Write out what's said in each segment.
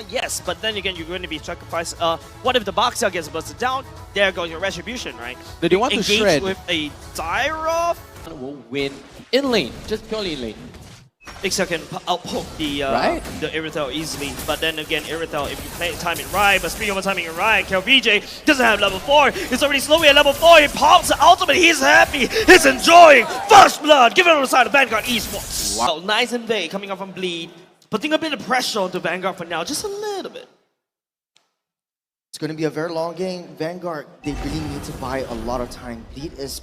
Yes, but then again, you're going to be sacrificed. What if the box cell gets busted down? There goes your retribution, right? Do they want to engage shred? With a Dyroff? Will win in lane, just purely in lane. Ixia can outpoke the Irithel easily, but then again, Irithel, if you play timing right, but speaking of timing right, KLVJ doesn't have level 4. It's already slowly at level 4. He pops the ultimate. He's happy. He's enjoying first blood. Give it on the side of Vanguard eSports. Wow. Nice and vague coming up from Bleed, putting a bit of pressure onto Vanguard for now, just a little bit. It's going to be a very long game. Vanguard, they really need to buy a lot of time. Bleed is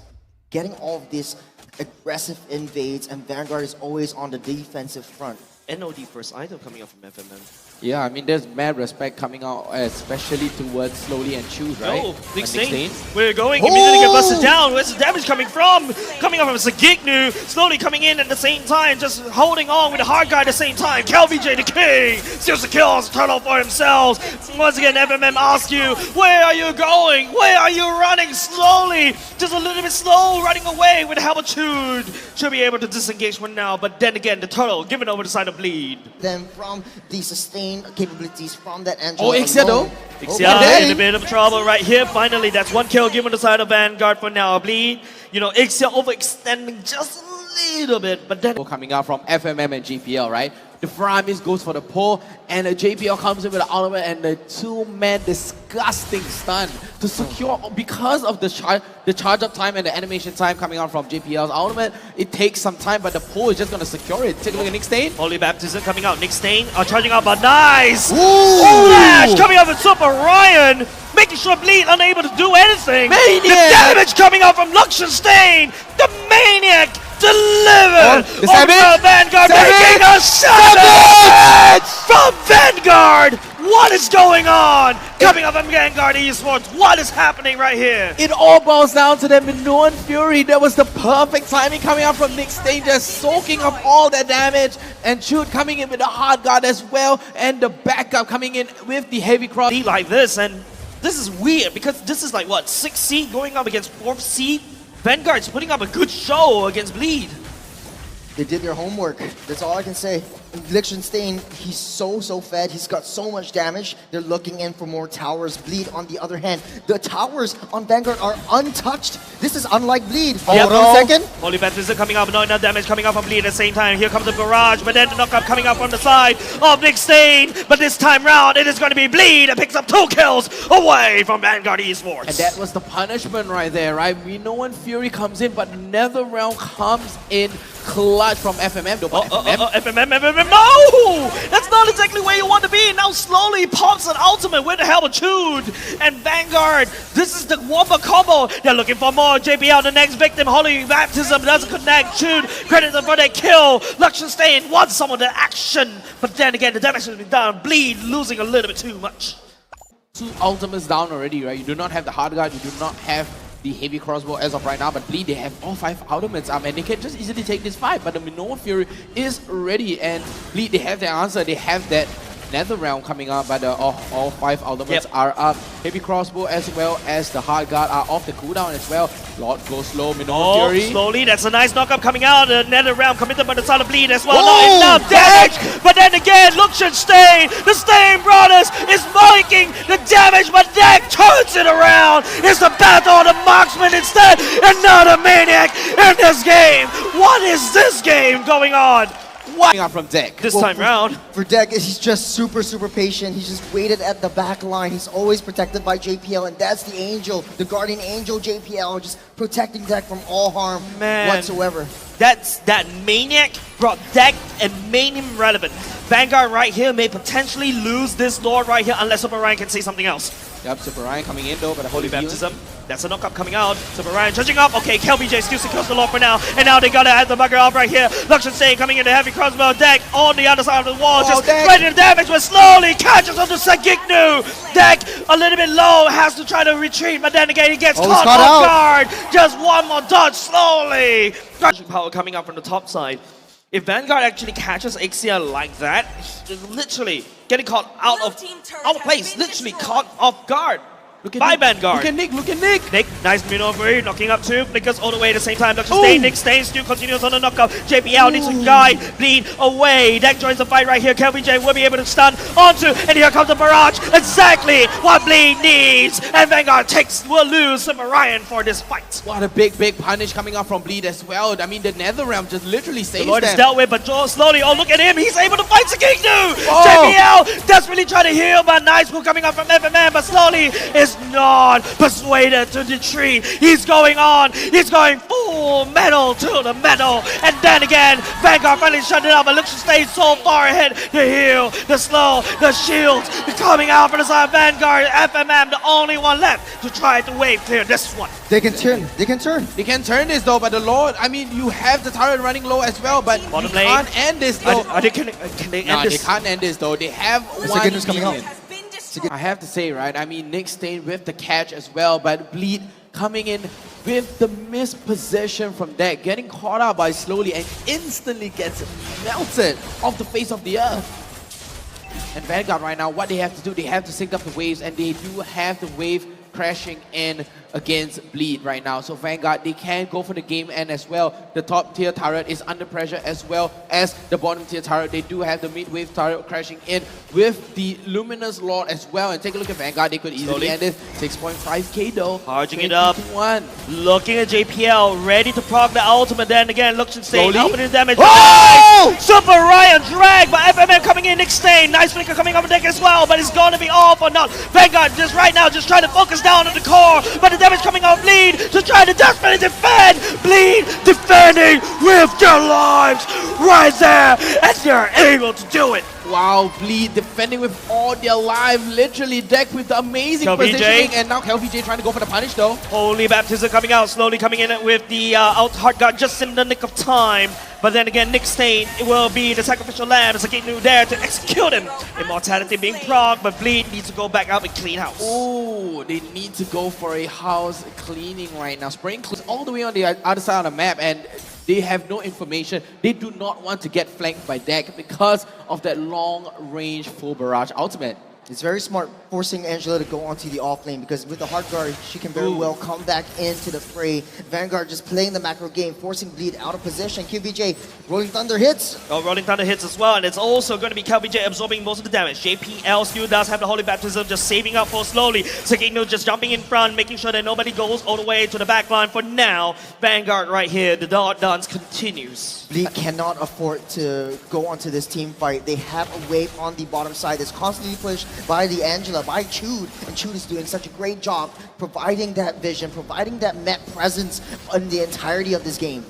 getting all of these aggressive invades, and Vanguard is always on the defensive front. NOD first item coming up from FMM. Yeah, I mean, there's mad respect coming out, especially towards Slowly and Choose, right? Oh, Nick Stain. We're going, immediately get busted down. Where's the damage coming from? Coming up from Sagignu, slowly coming in at the same time, just holding on with the hard guy at the same time. KLVJ the king, steals the kills, turtle for himself. Once again, FMM asks you, where are you going? Where are you running? Slowly, just a little bit slow, running away with Halbertude. Should be able to disengage for now, but then again, the turtle giving over the side of Bleed. Then from the sustain capabilities from that Angela. Oh, Ixia though. Ixia in a bit of trouble right here. Finally, that's one kill given the side of Vanguard for now. Bleed, you know, Ixia overextending just a little bit, but then coming out from FMM and JPL, right? The Framis goes for the pull, and the JPL comes in with the ultimate and the two-man disgusting stun to secure because of the charge up time and the animation time coming out from JPL's ultimate. It takes some time, but the pull is just going to secure it. Take a look at Nick Stain. Holy Baptism coming out. Nick Stain charging up, but nice! Ooh. Flash coming up with Super Ryan, making sure Bleed unable to do anything. Maniac. The damage coming out from Luxionstein, the Maniac delivered over Vanguard, making a savage from Vanguard. What is going on? Coming up from Vanguard eSports, what is happening right here? It all boils down to the Minoan Fury. That was the perfect timing coming out from Nick Stain, just soaking up all that damage. And Chute coming in with the hard guard as well, and the backup coming in with the heavy cross. Like this, and this is weird because this is like what, 6th seed going up against 4th seed. Vanguard's putting up a good show against Bleed. They did their homework. That's all I can say. Liechtenstein, he's so fed. He's got so much damage. They're looking in for more towers. Bleed, on the other hand, the towers on Vanguard are untouched. This is unlike Bleed. Hold on a second. Holy Baptism coming up, not enough damage coming up from Bleed at the same time. Here comes the barrage, but then the knockup coming up from the side of Nick Stain. But this time round, it is going to be Bleed that picks up 2 kills away from Vanguard eSports. And that was the punishment right there, right? We know when Fury comes in, but NetherRealm comes in clutch from FMM. FMM, no! That's not exactly where you want to be. Now slowly pops an ultimate with the Halbertude. And Vanguard, this is the Whopper combo. They're looking for more. JPL, the next victim. Holy Baptism doesn't connect. Chute, credit them for that kill. Luxionstein wants some of the action. But then again, the damage has been done. Bleed losing a little bit too much. 2 ultimates down already, right? You do not have the hard guard. You do not have the heavy crossbow as of right now, but Bleed, they have all 5 ultimates up and they can just easily take this fight. But the Minoan Fury is ready, and Bleed, they have their answer. They have that NetherRealm coming up, but all 5 ultimates are up. Heavy crossbow as well as the hard guard are off the cooldown as well. Lord goes slow, Minoan Fury. Slowly, that's a nice knockup coming out. The NetherRealm committed by the side of Bleed as well. Not enough damage, but then again, Luxionstein, the Stain Brothers is making the damage, but Deck turns it around. It's the battle of the marksman instead, and not a Maniac in this game. What is this game going on? What out from Deck this time round? For Deck, he's just super patient. He's just waited at the back line. He's always protected by JPL, and that's the Angel, the Guardian Angel JPL, just protecting Deck from all harm whatsoever. That Maniac brought Deck and made him relevant. Vanguard right here may potentially lose this Lord right here unless Super Ryan can say something else. Yep, Super Ryan coming in though, but the Holy Baptism. That's a knockup coming out. Super Ryan judging up. Okay, KLVJ still secures the Lord for now. And now they got to add the bugger up right here. Luxionstein coming in the heavy crossbow. Deck on the other side of the wall. Just ready to damage, but slowly catches onto Sagignu. Deck a little bit low, has to try to retreat, but then again he gets caught off guard. Just one more dodge slowly. Power coming up from the top side. If Vanguard actually catches Ixia like that, literally getting caught out of place, literally caught off guard. Look at by Nick. Vanguard. Look at Nick. Look at Nick. Nick, nice maneuver, knocking up two flickers all the way at the same time. Dr. Stain, Nick Stain still continues on the knockout. JPL needs to guide, bleed away. Deck joins the fight right here. KLBJ will be able to stun onto, and here comes the barrage. Exactly what Bleed needs. And Vanguard will lose Super Ryan for this fight. What a big punish coming out from Bleed as well. I mean, the Nether Realm just literally saves The Lord is them. dealt with, but Joel slowly. Oh, look at him. He's able to fight Sagignu. Oh. JPL desperately trying to heal, but nice move coming up from FMM, but slowly is not persuaded to retreat. He's going on. He's going full metal to the metal. And then again, Vanguard finally shut it up, but looks to stay so far ahead. The heal, the slow, the shields coming out from the side of Vanguard. FMM, the only one left to try to wave clear this one. They can turn. They can turn. They can turn this though, but the Lord, I mean, you have the turret running low as well, but Bottom you lane. can't end this though. Can they end Nah, they this? can't end this though. They have There's one Sagignu's coming out. minion. I have to say, right, I mean, Nick Stain with the catch as well, but Bleed coming in with the misposition from that, getting caught out by slowly and instantly gets melted off the face of the earth. And Vanguard right now, what they have to do, they have to sync up the waves, and they do have the wave crashing in against Bleed right now. So Vanguard, they can go for the game end as well. The top tier turret is under pressure as well as the bottom tier turret. They do have the mid wave turret crashing in with the Luminous Lord as well. And take a look at Vanguard, they could easily end it. 6.5k though. Charging it up. 20-1. Looking at JPL, ready to proc the ultimate. Then again, looks to stay Slowly. opening damage. Oh! Nice! Super Ryan drag by FMM coming in. Nick Stain, nice flicker coming up the deck as well, but it's gonna be all for naught. Vanguard just right now just trying to focus down on the core, but the damage coming off Bleed to try to desperately defend. Bleed defending with their lives right there, and they're able to do it. Wow, Bleed defending with all their life, literally decked with the amazing KLBJ. positioning, and now KLBJ trying to go for the punish though. Holy Baptism coming out, slowly coming in with the out hard guard just in the nick of time. But then again, Nick Stain will be the sacrificial lamb. It's Sagignu there to execute him. Immortality being proc, but Bleed needs to go back out and clean house. Oh, they need to go for a house cleaning right now. Spraying cleans all the way on the other side of the map, and they have no information. They do not want to get flanked by deck because of that long-range full barrage ultimate. It's very smart forcing Angela to go onto the off lane, because with the hard guard, she can very well come back into the fray. Vanguard just playing the macro game, forcing Bleed out of position. QBJ, Rolling Thunder hits. Oh, Rolling Thunder hits as well, and it's also going to be KLBJ absorbing most of the damage. JPL still does have the Holy Baptism, just saving up for slowly. Sagignu just jumping in front, making sure that nobody goes all the way to the back line for now. Vanguard right here, the dance continues. Bleed cannot afford to go onto this team fight. They have a wave on the bottom side that's constantly pushed by the Angela, by Chud, and Chud is doing such a great job providing that vision, providing that map presence in the entirety of this game.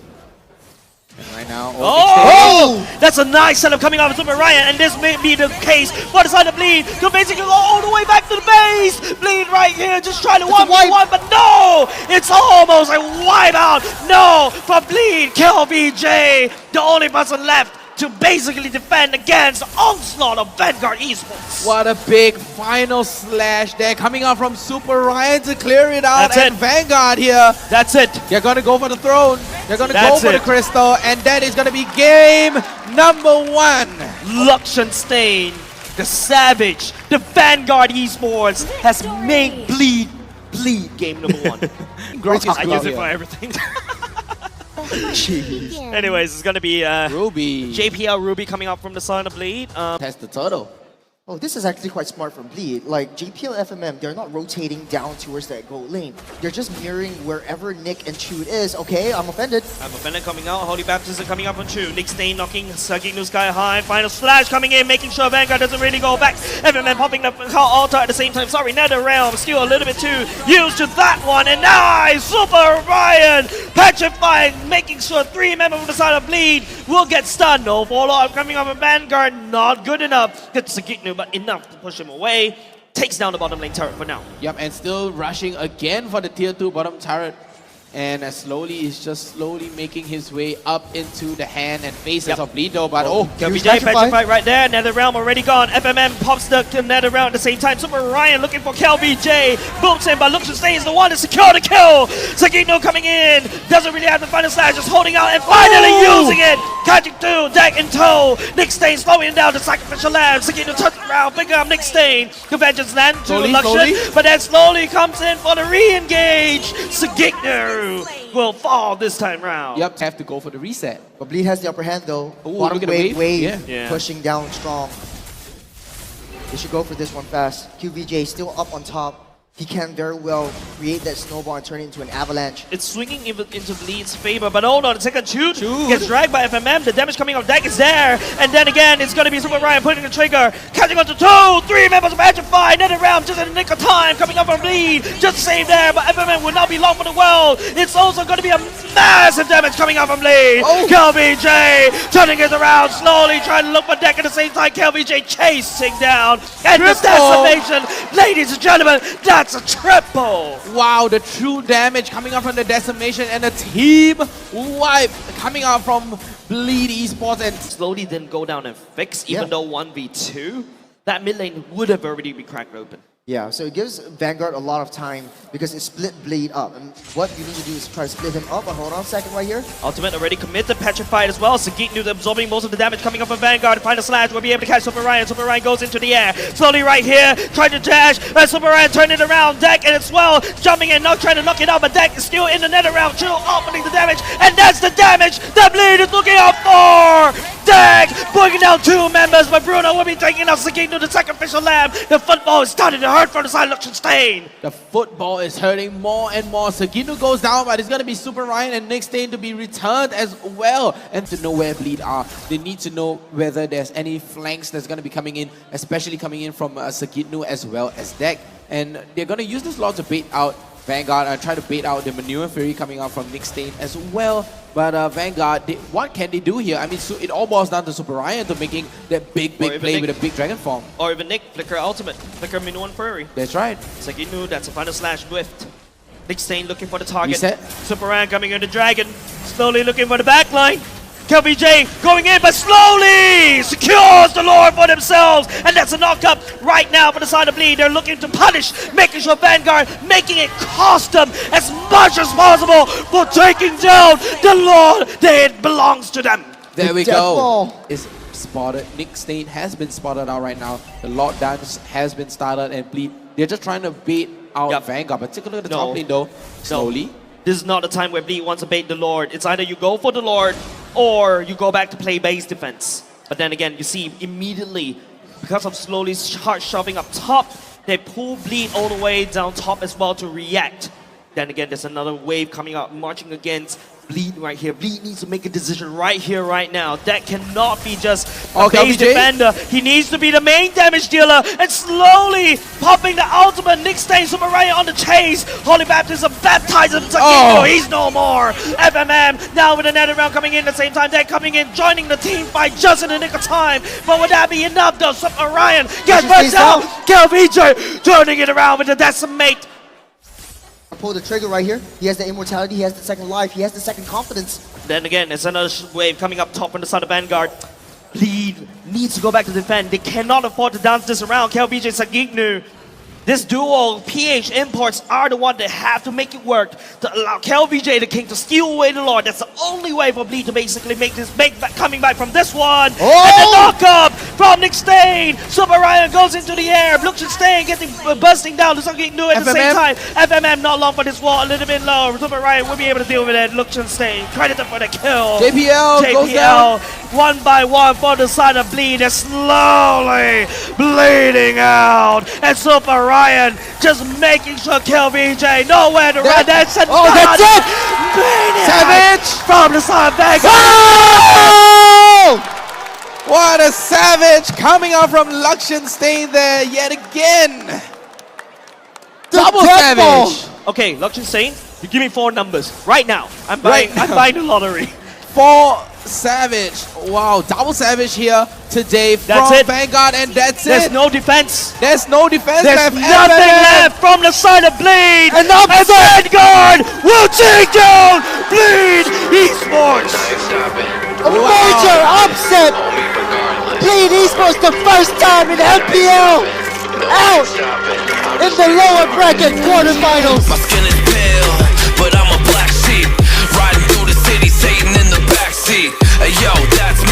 And right now, Oh! That's a nice setup coming out of Super Ryan, and this may be the case for the side of Bleed to basically go all the way back to the base. Bleed right here, just trying to one, but no! It's almost a wipe out. No, for Bleed, KLBJ, the only person left to basically defend against the onslaught of Vanguard eSports. what a big final slash there coming out from Super Ryan to clear it out. That's and it. Vanguard here, That's it. they're going to go for the throne. They're going to go That's for the it. crystal, and that is going to be game number 1. Luxenstein, the savage, the Vanguard eSports has made Bleed game number 1. I use it for everything. Anyways, it's gonna be Ruby. JPL Ruby coming up from the side of Bleed. Test the turtle. Oh, this is actually quite smart from Bleed. Like, JPL FMM, they're not rotating down towards that gold lane. They're just mirroring wherever Nick and Chud is. Okay, I'm offended. Bennett coming out, Holy Baptism coming up on 2. Nick Stain knocking Sagignu sky high. Final slash coming in, making sure Vanguard doesn't really go back. FMM popping the altar at the same time. Sorry, Nether Realm still a little bit too used to that one. And nice, Super Ryan petrifying, making sure 3 members from the side of Bleed will get stunned. No follow-up coming up on Vanguard, not good enough. Good Sagignu, but enough to push him away. Takes down the bottom lane turret for now. Yep, and still rushing again for the tier 2 bottom turret. And slowly, he's just slowly making his way up into the hand and faces of Bleedo. But KLBJ petrified right there. Nether Realm already gone. FMM pops the Nether Realm at the same time. Super Ryan looking for KLBJ. Boots him, but looks to stay is the one to secure the kill. Sagignu coming in. Doesn't really have the final slash, just holding out and finally using it. catching through, deck in tow. Nick Stain slowing down the sacrificial lamb. Sagitnu touches around, picking up Nick Stain. Conventions land to Luxion, but then slowly comes in for the re-engage. Sagitnu will fall this time round. Yep, have to go for the reset. But Bleed has the upper hand though. Ooh, Bottom look at the wave. Yeah. pushing down strong. They should go for this one fast. QVJ still up on top. He can very well create that snowball and turn it into an avalanche. It's swinging into Bleed's favor, but hold on, the second shoot gets dragged by FMM. The damage coming off deck is there, and then again, it's going to be Super Ryan putting the trigger, catching on to 2, 3 members of Agify, another round just in the nick of time, coming up from Bleed, just save there, but FMM will not be long for the world. It's also going to be a massive damage coming up from Bleed. KLVJ turning it around, slowly trying to look for deck at the same time. KLVJ chasing down, and the decimation, ladies and gentlemen, that's a triple! Wow, the true damage coming out from the decimation and the team wipe coming out from Bleed eSports, and slowly didn't go down and fix, even though 1v2, that mid lane would have already been cracked open. Yeah, so it gives Vanguard a lot of time because it split Bleed up. And what you need to do is try to split him up. But hold on a second right here. Ultimate already committed, petrified as well. Sagitnu absorbing most of the damage coming up from Vanguard. Final slash will be able to catch Super Ryan. Super Ryan goes into the air. Slowly right here, trying to dash. And Super Ryan turning it around. Deck and it's well jumping in, not trying to knock it out. But Deck is still in the nether round. Chill opening the damage. And that's the damage that Bleed is looking out for. Deck bringing down 2 members. But Bruno will be taking out Sagitnu, the sacrificial lamb. The football is starting to hurt from the side of Stain. the football is hurting more and more. Sagitnu goes down, but it's going to be Super Ryan and Nick Stain to be returned as well. And to know where Bleed are, they need to know whether there's any flanks that's going to be coming in, especially coming in from Sagitnu as well as Deck. And they're going to use this lot to bait out Vanguard and try to bait out the Manure Fury coming out from Nick Stain as well. But Vanguard, what can they do here? I mean, so it all boils down to Super Ryan to making that big play with a big Dragon Form. Or even Nick, Flicker Ultimate, Flicker Minuan Fury. That's right. Sagitnu, that's a final slash Drift. Nick Stain looking for the target. Reset. Super Ryan coming in the Dragon, slowly looking for the backline. KLVJ going in, but slowly secures the Lord for themselves. And that's a knockup right now for the side of Bleed. They're looking to punish, making sure Vanguard, making it cost them as much as possible for taking down the Lord that belongs to them. There we go. It's spotted. Nick Stain has been spotted out right now. The Lord Dance has been started, and Bleed, they're just trying to bait out Vanguard, particularly the top lane though. Slowly. This is not the time where Bleed wants to bait the Lord. It's either you go for the Lord or you go back to play base defense. But then again, you see immediately, because of slowly hard shoving up top, they pull Bleed all the way down top as well to react. Then again, there's another wave coming out, marching against Bleed right here. Bleed needs to make a decision right here, right now. That cannot be just a base defender. He needs to be the main damage dealer, and slowly popping the ultimate. Nick Stain, Super Ryan on the chase. Holy Baptism baptizes Sagitnu. He's no more. FMM now with another round coming in at the same time. They're coming in, joining the team fight just in the nick of time. But would that be enough though? Super Ryan gets burst out. KLVJ turning it around with the decimate. Pull the trigger right here. He has the immortality, he has the second life, he has the second confidence. Then again, there's another wave coming up top on the side of Vanguard. Bleed needs to go back to defend. They cannot afford to dance this around. KLVJ Sagitnu. This duo, PH Imports, are the one that have to make it work to allow KLVJ the King to steal away the Lord. That's the only way for Bleed to basically make this coming back from this one. And the knock-up from Nick Stain. Super Ryan goes into the air. Luxion Stain getting bursting down to Sagitnu at the same time. FMM not long for this wall, a little bit low. Super Ryan will be able to deal with it. Luxion Stain credited for the kill. JPL goes down. One by one for the side of Bleed is slowly bleeding out. And Super Ryan just making sure KLVJ nowhere to run. That's it! Savage from the side of Vanguard. Oh! What a savage coming out from Luxion Stain there yet again. Double savage. Okay, Luxion Stain, you give me 4 numbers right now. I'm buying the lottery. 4 savage. Wow, double savage here today from Vanguard, and that's There's no defense. There's no defense There's left. nothing left from the side of Bleed. And Vanguard will take down Bleed eSports. A major upset. Bleed eSports the first time in MPL out in the lower bracket quarterfinals. My skin is pale, but I'm a black sheep. Riding through the city, Satan in the backseat. Yo, that's